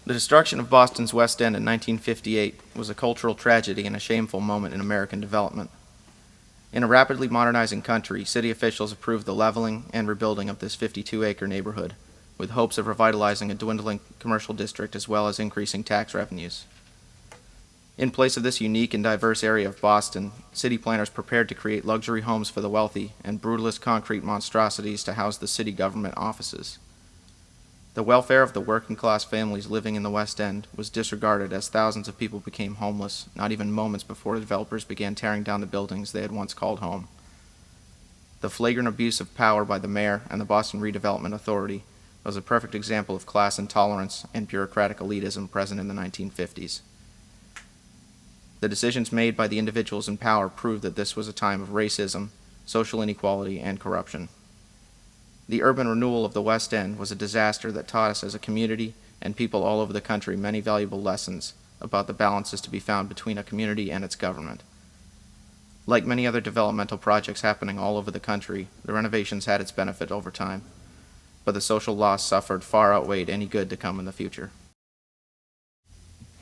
The destruction of Boston's West End in 1958 was a cultural tragedy and a shameful moment in American development. In a rapidly modernizing country, city officials approved the leveling and rebuilding of this 52-acre neighborhood, with hopes of revitalizing a dwindling commercial district as well as increasing tax revenues. In place of this unique and diverse area of Boston, city planners prepared to create luxury homes for the wealthy and brutalist concrete monstrosities to house the city government offices. The welfare of the working-class families living in the West End was disregarded as thousands of people became homeless, not even moments before the developers began tearing down the buildings they had once called home. The flagrant abuse of power by the mayor and the Boston Redevelopment Authority was a perfect example of class intolerance and bureaucratic elitism present in the 1950s. The decisions made by the individuals in power proved that this was a time of racism, social inequality, and corruption. The urban renewal of the West End was a disaster that taught us as a community and people all over the country many valuable lessons about the balances to be found between a community and its government. Like many other developmental projects happening all over the country, the renovations had its benefit over time, but the social loss suffered far outweighed any good to come in the future.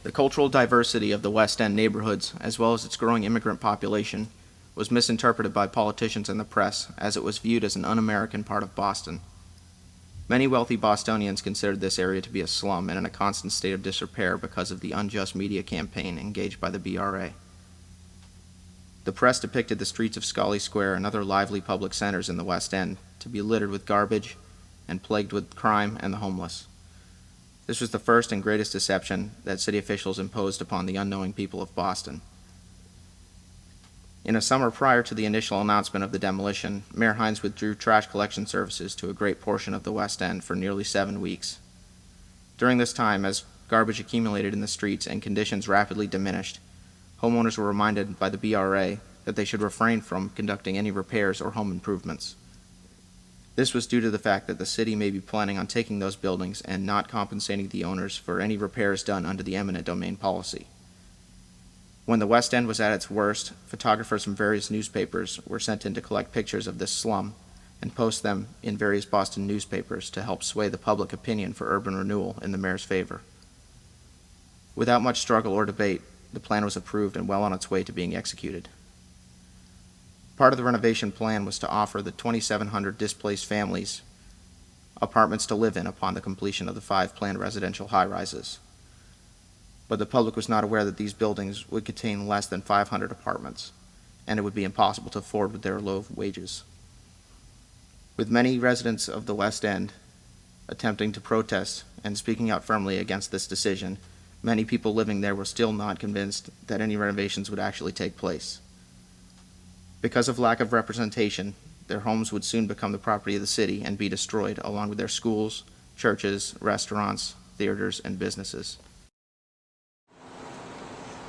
The cultural diversity of the West End neighborhoods, as well as its growing immigrant population, was misinterpreted by politicians and the press as it was viewed as an un-American part of Boston. Many wealthy Bostonians considered this area to be a slum and in a constant state of disrepair because of the unjust media campaign engaged by the BRA. The press depicted the streets of Scollay Square and other lively public centers in the West End to be littered with garbage and plagued with crime and the homeless. This was the first and greatest deception that city officials imposed upon the unknowing people of Boston. In a summer prior to the initial announcement of the demolition, Mayor Hines withdrew trash collection services to a great portion of the West End for nearly 7 weeks. During this time, as garbage accumulated in the streets and conditions rapidly diminished, homeowners were reminded by the BRA that they should refrain from conducting any repairs or home improvements. This was due to the fact that the city may be planning on taking those buildings and not compensating the owners for any repairs done under the eminent domain policy. When the West End was at its worst, photographers from various newspapers were sent in to collect pictures of this slum and post them in various Boston newspapers to help sway the public opinion for urban renewal in the mayor's favor. Without much struggle or debate, the plan was approved and well on its way to being executed. Part of the renovation plan was to offer the 2,700 displaced families apartments to live in upon the completion of the 5 planned residential high-rises. But the public was not aware that these buildings would contain less than 500 apartments, and it would be impossible to afford with their low wages. With many residents of the West End attempting to protest and speaking out firmly against this decision, many people living there were still not convinced that any renovations would actually take place. Because of lack of representation, their homes would soon become the property of the city and be destroyed, along with their schools, churches, restaurants, theaters, and businesses.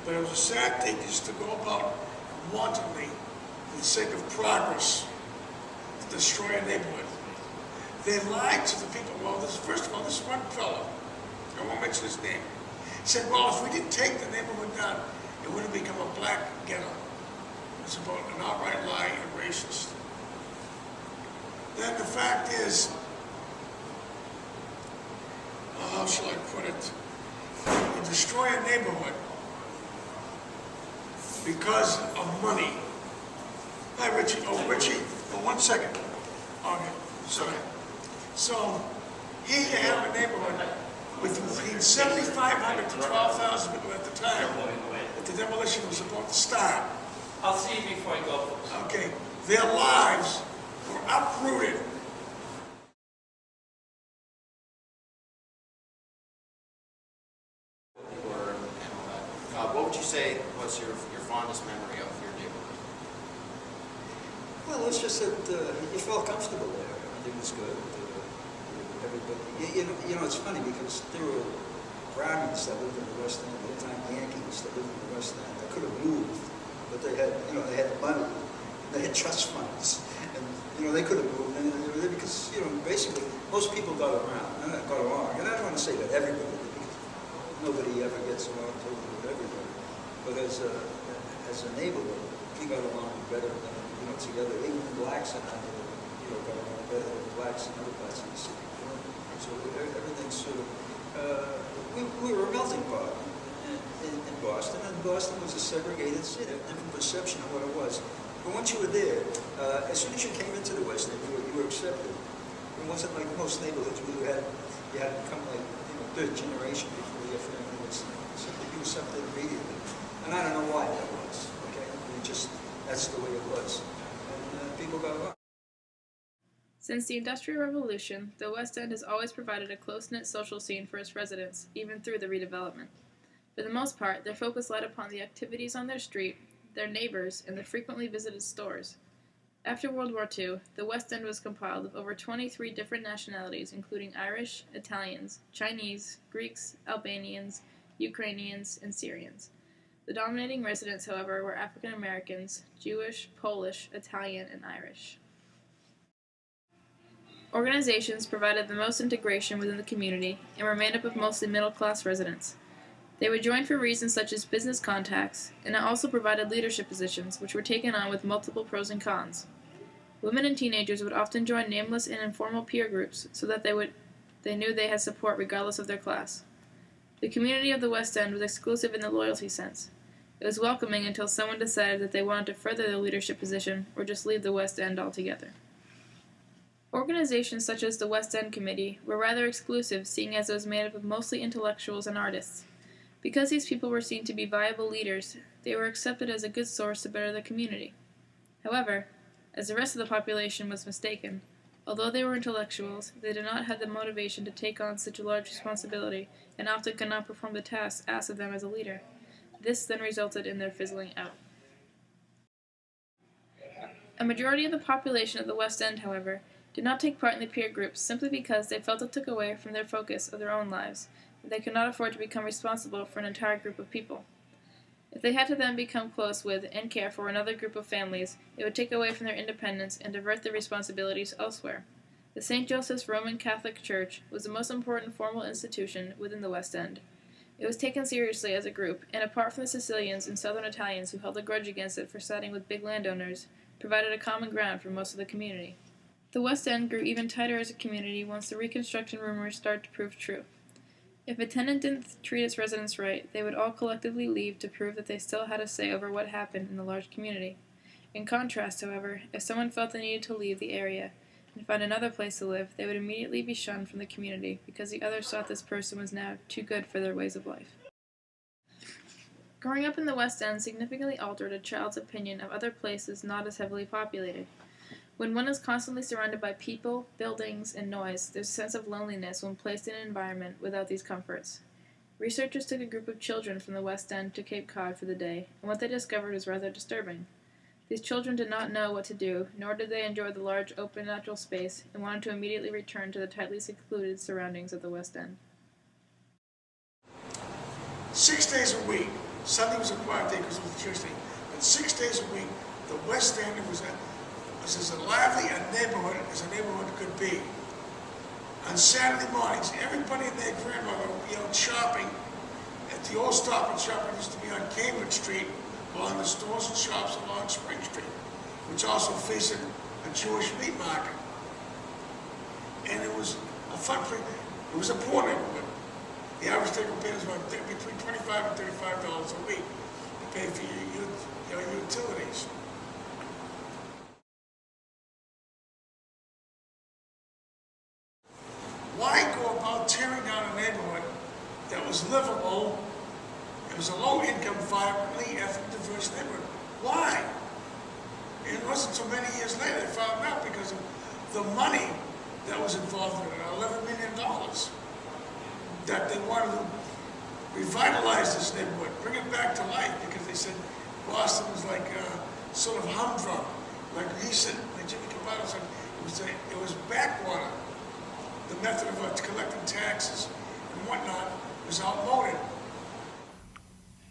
But it was a sad thing just to go about wantonly, for the sake of progress, to destroy a neighborhood. They lied to the people. Well, first of all, this one fellow, I won't mention his name, said, well, if we didn't take the neighborhood down, it would have become a black ghetto. It's about an outright lie and racist. Then the fact is, how shall I put it? You destroy a neighborhood because of money. Hi, Richie. Oh, Richie. Oh, 1 second. Okay, sorry. So, here you have a neighborhood with between 7,500 to 12,000 people at the time that the demolition was about to start. I'll see you before I go. Okay, their lives were uprooted. What would you say was your fondest memory of your neighborhood? Well, it's just that you felt comfortable there. Everything was good. Everybody, you know, it's funny because there were Brahmins that lived in the West End, old-time Yankees that lived in the West End. They could have moved, but they had, they had money. They had trust funds, and they could have moved. And they were there because, basically most people got along. And I don't want to say that everybody did, because nobody ever gets along totally with everybody. But as a neighborhood, we got along better than together. Even blacks and I, got along better than blacks in other parts of the city. So everything sort of, we were a melting pot in Boston, and Boston was a segregated city, a different perception of what it was. But once you were there, as soon as you came into the West End, you were accepted. It wasn't like most neighborhoods where you had to come like, third generation before your family was simply you accepted immediately. And I don't know why that was, okay? That's the way it was. And people got along. Since the Industrial Revolution, the West End has always provided a close-knit social scene for its residents, even through the redevelopment. For the most part, their focus lied upon the activities on their street, their neighbors, and the frequently visited stores. After World War II, the West End was compiled of over 23 different nationalities, including Irish, Italians, Chinese, Greeks, Albanians, Ukrainians, and Syrians. The dominating residents, however, were African Americans, Jewish, Polish, Italian, and Irish. Organizations provided the most integration within the community and were made up of mostly middle-class residents. They would join for reasons such as business contacts, and it also provided leadership positions, which were taken on with multiple pros and cons. Women and teenagers would often join nameless and informal peer groups so that they knew they had support regardless of their class. The community of the West End was exclusive in the loyalty sense. It was welcoming until someone decided that they wanted to further their leadership position or just leave the West End altogether. Organizations such as the West End Committee were rather exclusive, seeing as it was made up of mostly intellectuals and artists. Because these people were seen to be viable leaders, they were accepted as a good source to better the community. However, as the rest of the population was mistaken, although they were intellectuals, they did not have the motivation to take on such a large responsibility and often could not perform the tasks asked of them as a leader. This then resulted in their fizzling out. A majority of the population of the West End, however, did not take part in the peer groups simply because they felt it took away from their focus of their own lives, and they could not afford to become responsible for an entire group of people. If they had to then become close with and care for another group of families, it would take away from their independence and divert their responsibilities elsewhere. The St. Joseph's Roman Catholic Church was the most important formal institution within the West End. It was taken seriously as a group, and apart from the Sicilians and Southern Italians who held a grudge against it for siding with big landowners, provided a common ground for most of the community. The West End grew even tighter as a community once the Reconstruction rumors started to prove true. If a tenant didn't treat its residents right, they would all collectively leave to prove that they still had a say over what happened in the large community. In contrast, however, if someone felt they needed to leave the area and find another place to live, they would immediately be shunned from the community because the others thought this person was now too good for their ways of life. Growing up in the West End significantly altered a child's opinion of other places not as heavily populated. When one is constantly surrounded by people, buildings, and noise, there's a sense of loneliness when placed in an environment without these comforts. Researchers took a group of children from the West End to Cape Cod for the day, and what they discovered was rather disturbing. These children did not know what to do, nor did they enjoy the large, open, natural space, and wanted to immediately return to the tightly secluded surroundings of the West End. 6 days a week, Sunday was a quiet day because it was the church day, but 6 days a week, the West End was as lively a neighborhood as a neighborhood could be. On Saturday mornings, everybody and their grandmother would be out shopping at the old Stop and Shop that used to be on Cambridge Street, along the stores and shops along Spring Street, which also faced a Jewish meat market. And it was a fun place. It was a poor neighborhood. The average take home pay was between $25 and $35 a week to pay for your utilities. Why go about tearing down a neighborhood that was livable? It was a low-income, vibrantly ethnic, diverse neighborhood. Why? And it wasn't so many years later they found out because of the money that was involved in it, $11 million, that they wanted to revitalize this neighborhood, bring it back to life, because they said Boston was like a sort of humdrum, like he said, like Jimmy Cabato said, it was backwater. The method of collecting taxes and whatnot was outmoded.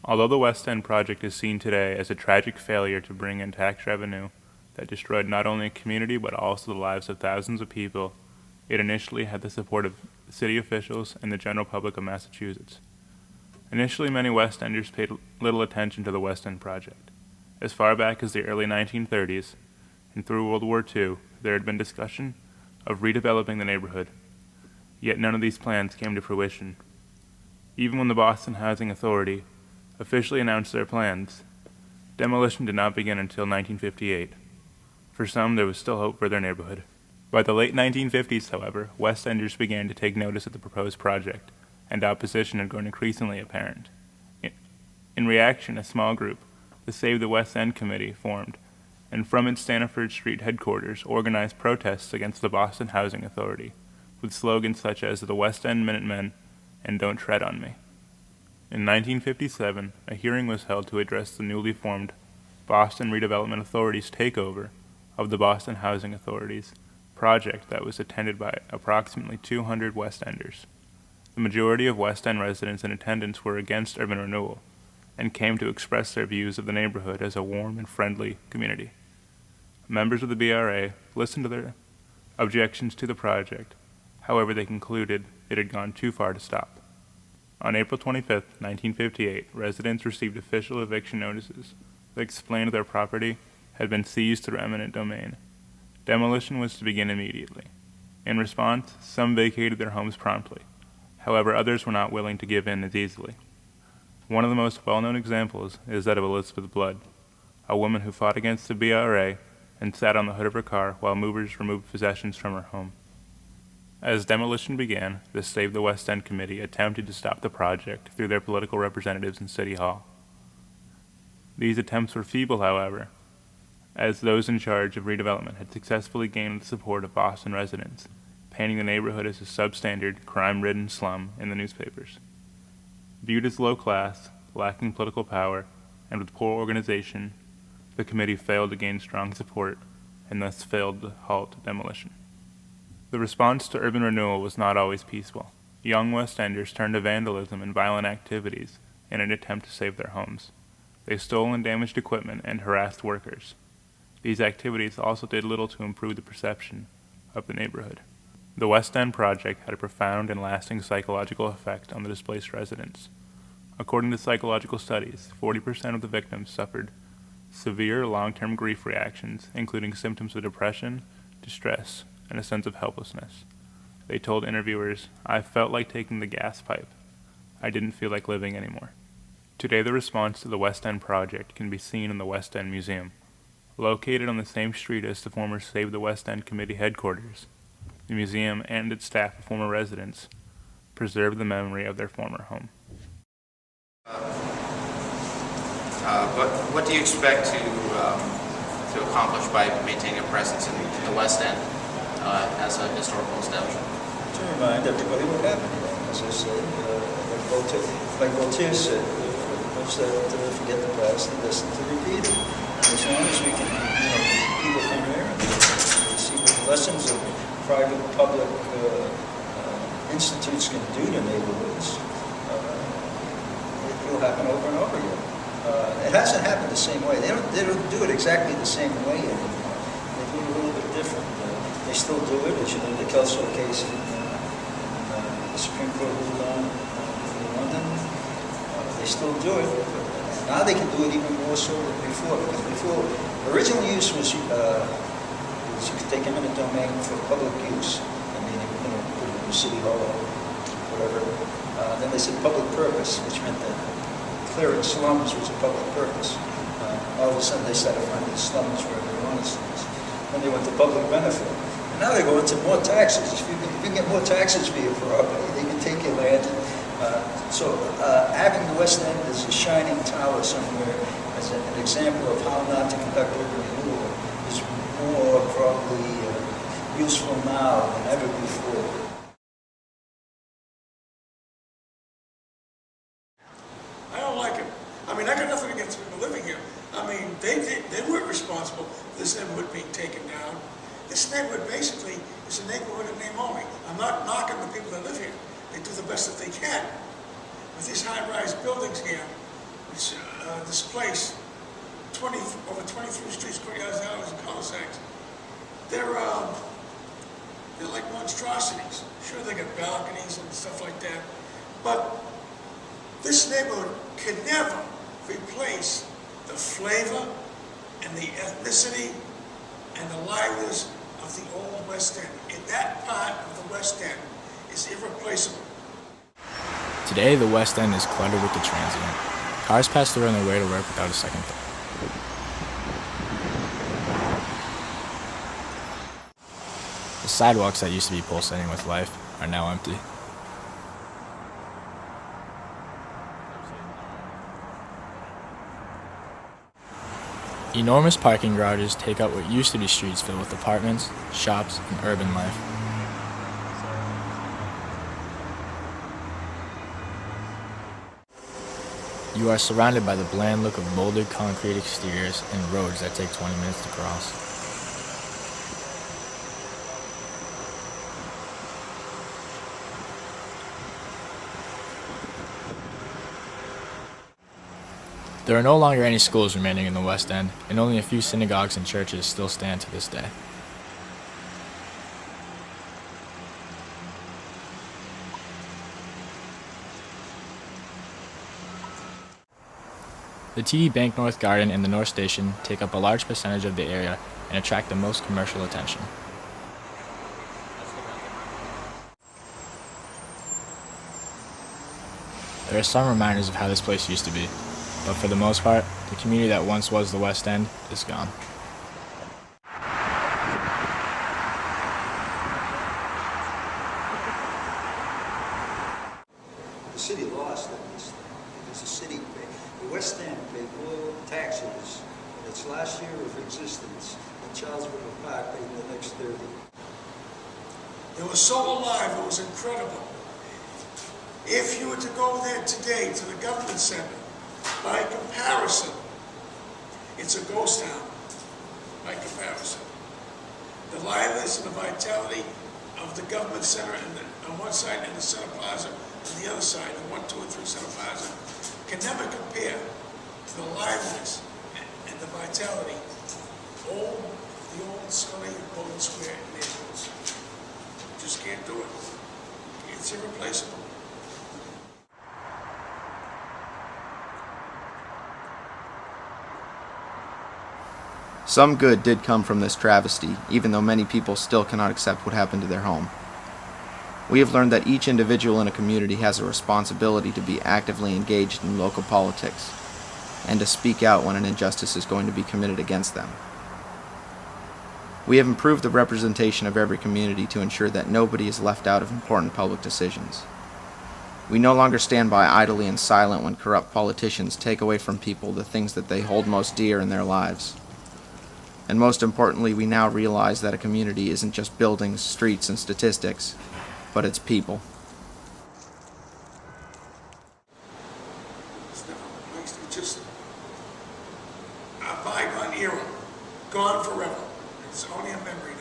Although the West End project is seen today as a tragic failure to bring in tax revenue that destroyed not only a community but also the lives of thousands of people, it initially had the support of city officials and the general public of Massachusetts. Initially, many West Enders paid little attention to the West End project. As far back as the early 1930s, and through World War II, there had been discussion of redeveloping the neighborhood. Yet none of these plans came to fruition. Even when the Boston Housing Authority officially announced their plans, demolition did not begin until 1958. For some, there was still hope for their neighborhood. By the late 1950s, however, West Enders began to take notice of the proposed project, and opposition had grown increasingly apparent. In reaction, a small group, the Save the West End Committee, formed, and from its Stanford Street headquarters organized protests against the Boston Housing Authority, with slogans such as the West End Minutemen and Don't Tread on Me. In 1957, a hearing was held to address the newly formed Boston Redevelopment Authority's takeover of the Boston Housing Authority's project that was attended by approximately 200 West Enders. The majority of West End residents in attendance were against urban renewal and came to express their views of the neighborhood as a warm and friendly community. Members of the BRA listened to their objections to the project. However, they concluded it had gone too far to stop. On April 25, 1958, residents received official eviction notices that explained their property had been seized through eminent domain. Demolition was to begin immediately. In response, some vacated their homes promptly. However, others were not willing to give in as easily. One of the most well-known examples is that of Elizabeth Blood, a woman who fought against the BRA and sat on the hood of her car while movers removed possessions from her home. As demolition began, the Save the West End Committee attempted to stop the project through their political representatives in City Hall. These attempts were feeble, however, as those in charge of redevelopment had successfully gained the support of Boston residents, painting the neighborhood as a substandard, crime-ridden slum in the newspapers. Viewed as low-class, lacking political power, and with poor organization, the committee failed to gain strong support and thus failed to halt demolition. The response to urban renewal was not always peaceful. Young West Enders turned to vandalism and violent activities in an attempt to save their homes. They stole and damaged equipment and harassed workers. These activities also did little to improve the perception of the neighborhood. The West End project had a profound and lasting psychological effect on the displaced residents. According to psychological studies, 40% of the victims suffered severe long-term grief reactions, including symptoms of depression, distress, and a sense of helplessness. They told interviewers, "I felt like taking the gas pipe. I didn't feel like living anymore." Today, the response to the West End project can be seen in the West End Museum. Located on the same street as the former Save the West End Committee headquarters, the museum and its staff of former residents preserve the memory of their former home. What do you expect to accomplish by maintaining a presence in the West End as a historical establishment? To remind everybody what happened here. As I said, like Voltaire said, those that forget the past are destined to repeat it. As long as we can, people come here and see what the lessons of private, public institutes can do to neighborhoods, it will happen over and over again. It hasn't happened the same way. They don't do it exactly the same way anymore. They do it a little bit different. They still do it. As you know, the Kelso case in the Supreme Court ruled on in London. They still do it. Now they can do it even more so than before. Because before, original use was you could take eminent domain for public use. I mean, put it in the city hall or whatever. Then they said public purpose, which meant that clearing slums was a public purpose. All of a sudden they started finding slums where they wanted slums. Then they went to public benefit. And now they go into more taxes. If you can get more taxes for your property, they can take your land. So having the West End as a shining tower somewhere as an example of how not to conduct urban renewal is more probably useful now than ever before. I don't like it. I mean, I got nothing against people living here. I mean, they weren't responsible for this neighborhood being taken down. This neighborhood basically is a neighborhood in name only. I'm not knocking the people that live here. They do the best that they can. With these high-rise buildings here, this place, over 23 streets, courtyards, alleys, and cul-de-sacs, they're like monstrosities. Sure, they got balconies and stuff like that, but this neighborhood can never replace the flavor and the ethnicity and the liveliness of the old West End. And that part of the West End is irreplaceable. Today Today, the West End is cluttered with the transient. Cars pass through on their way to work without a second thought. The sidewalks that used to be pulsating with life are now empty. Enormous parking garages take up what used to be streets filled with apartments, shops, and urban life. You are surrounded by the bland look of molded concrete exteriors and roads that take 20 minutes to cross. There are no longer any schools remaining in the West End, and only a few synagogues and churches still stand to this day. The TD Bank North Garden and the North Station take up a large percentage of the area and attract the most commercial attention. There are some reminders of how this place used to be, but for the most part, the community that once was the West End is gone. The city lost at least, because the city paid, the West End paid more taxes in its last year of existence than Charles River Park paid in the next 30. It was so alive, it was incredible. If you were to go there today to the government center, by comparison, it's a ghost town, by comparison. The liveliness and the vitality of the government center on one side and the Center Plaza on the other side, the 1, 2, and 3 Center Plaza, can never compare to the liveliness and the vitality of the old Scully and Bowden Square neighborhoods. Just can't do it. It's irreplaceable. Some good did come from this travesty, even though many people still cannot accept what happened to their home. We have learned that each individual in a community has a responsibility to be actively engaged in local politics and to speak out when an injustice is going to be committed against them. We have improved the representation of every community to ensure that nobody is left out of important public decisions. We no longer stand by idly and silent when corrupt politicians take away from people the things that they hold most dear in their lives. And most importantly, we now realize that a community isn't just buildings, streets, and statistics, but it's people. It's never replaced. It's just a bygone era, gone forever. It's only a memory